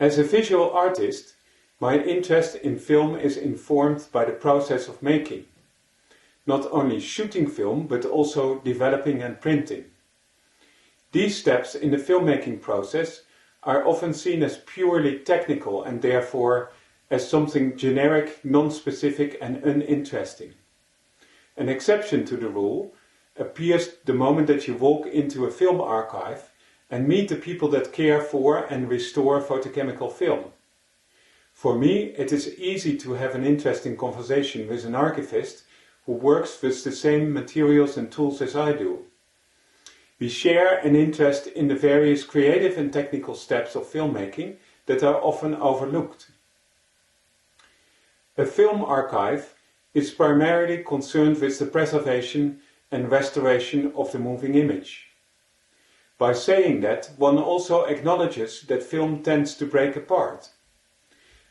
As a visual artist, my interest in film is informed by the process of making. Not only shooting film, but also developing and printing. These steps in the filmmaking process are often seen as purely technical and therefore as something generic, non-specific and uninteresting. An exception to the rule appears the moment that you walk into a film archive and meet the people that care for and restore photochemical film. For me, it is easy to have an interesting conversation with an archivist who works with the same materials and tools as I do. We share an interest in the various creative and technical steps of filmmaking that are often overlooked. A film archive is primarily concerned with the preservation and restoration of the moving image. By saying that, one also acknowledges that film tends to break apart.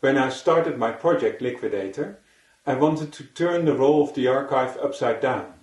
When I started my project Liquidator, I wanted to turn the role of the archive upside down.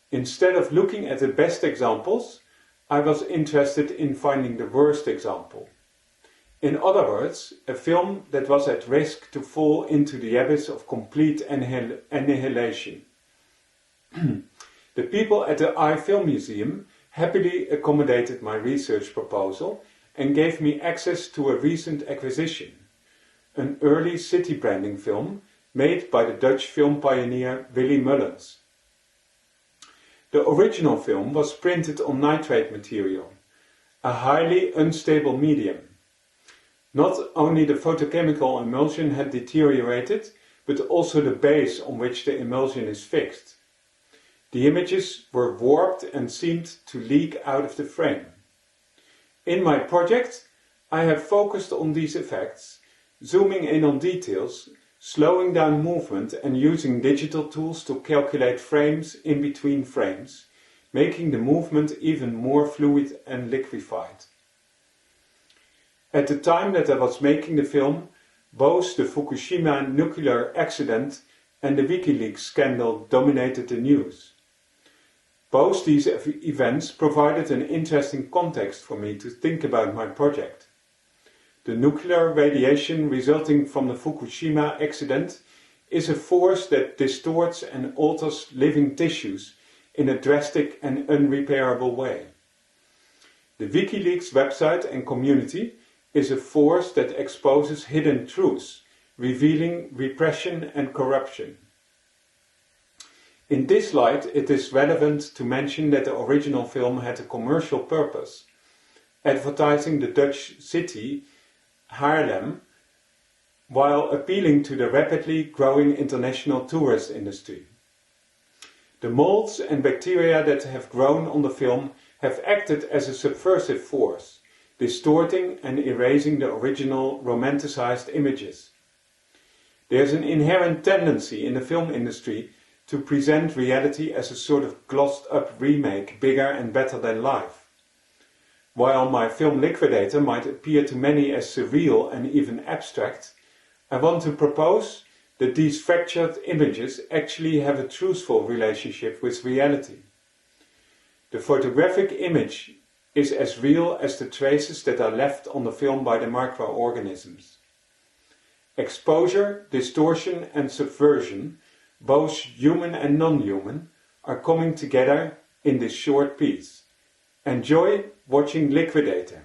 Instead of looking at the best examples, I was interested in finding the worst example. In other words, a film that was at risk to fall into the abyss of complete annihilation. The people at the Filmmuseum happily accommodated my research proposal and gave me access to a recent acquisition, an early city branding film made by the Dutch film pioneer Willy Mullens. The original film was printed on nitrate material, a highly unstable medium. Not only the photochemical emulsion had deteriorated, but also the base on which the emulsion is fixed. The images were warped and seemed to leak out of the frame. In my project, I have focused on these effects, zooming in on details, slowing down movement and using digital tools to calculate frames in between frames, making the movement even more fluid and liquefied. At the time that I was making the film, both the Fukushima nuclear accident and the WikiLeaks scandal dominated the news. Both these events provided an interesting context for me to think about my project. The nuclear radiation resulting from the Fukushima accident is a force that distorts and alters living tissues in a drastic and unrepairable way. The WikiLeaks website and community is a force that exposes hidden truths, revealing repression and corruption. In this light, it is relevant to mention that the original film had a commercial purpose, advertising the Dutch city Haarlem, while appealing to the rapidly growing international tourist industry. The molds and bacteria that have grown on the film have acted as a subversive force, distorting and erasing the original romanticized images. There is an inherent tendency in the film industry to present reality as a sort of glossed-up remake, bigger and better than life. While my film Liquidator might appear to many as surreal and even abstract, I want to propose that these fractured images actually have a truthful relationship with reality. The photographic image is as real as the traces that are left on the film by the microorganisms. Exposure, distortion and subversion, both human and non-human, are coming together in this short piece. Enjoy watching Liquidator.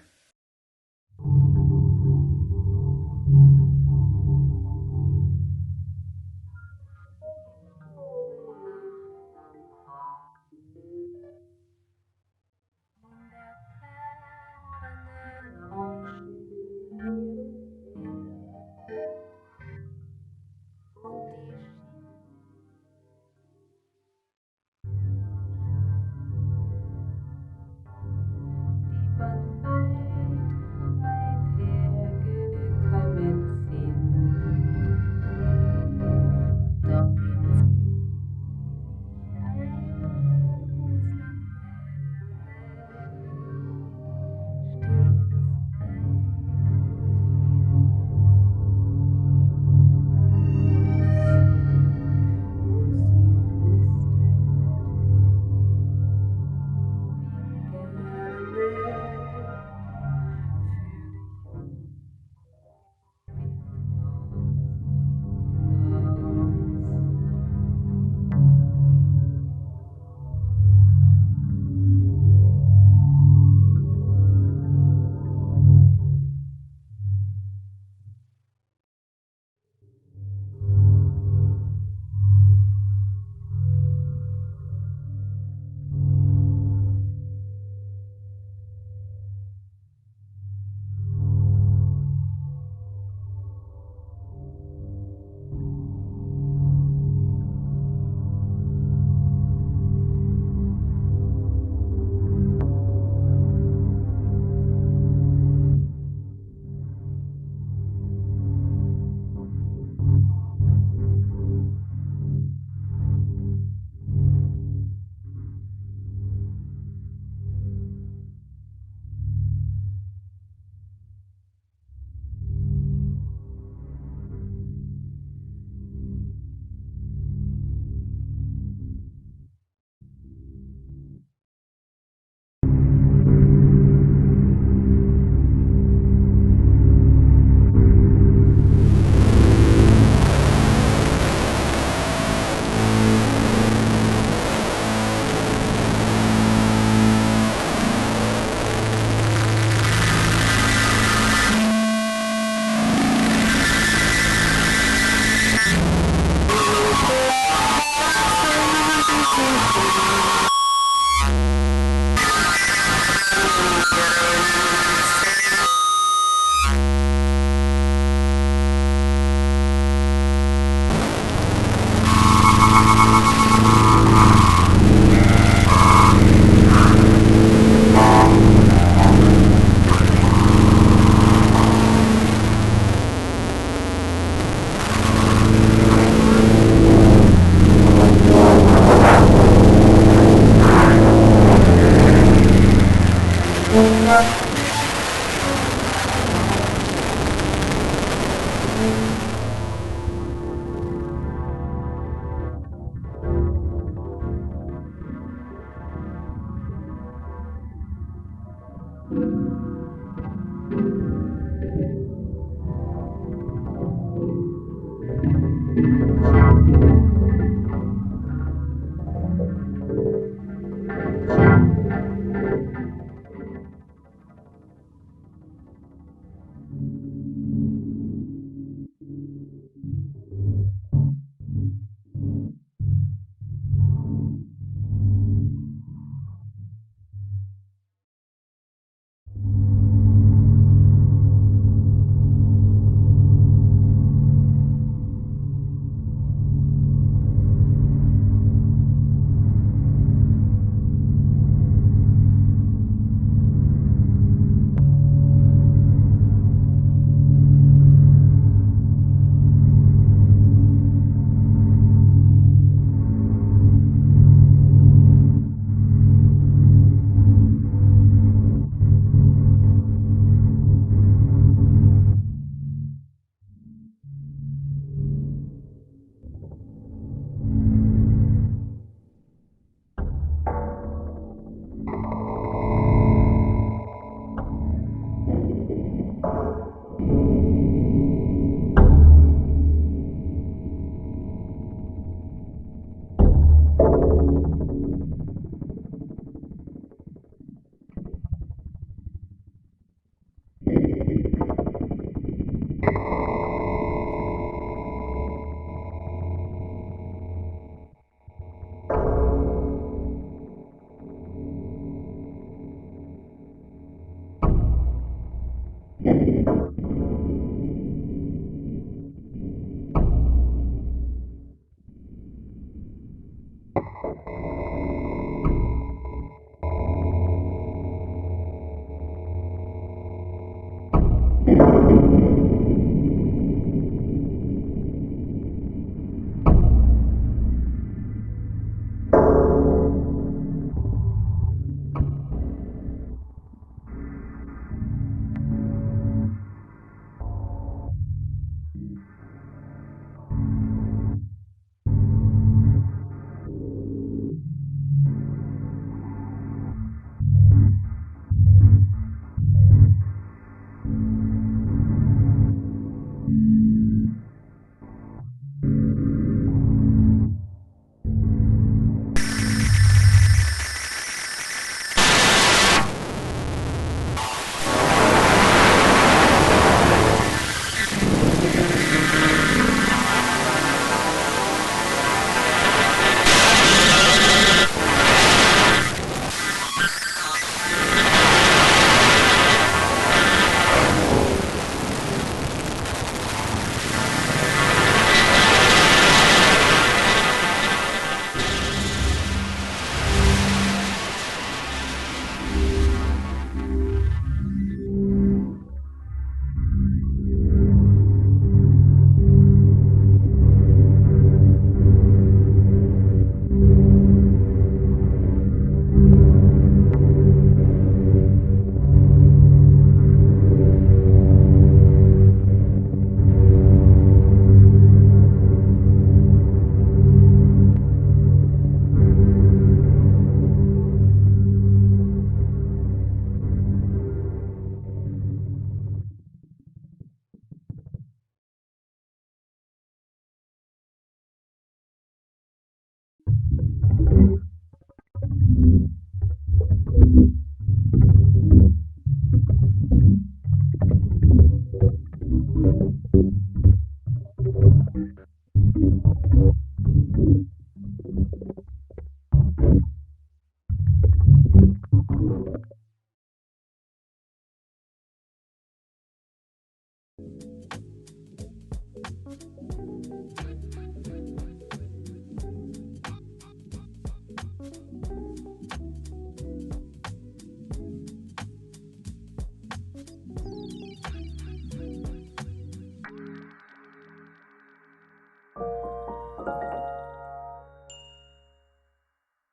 you.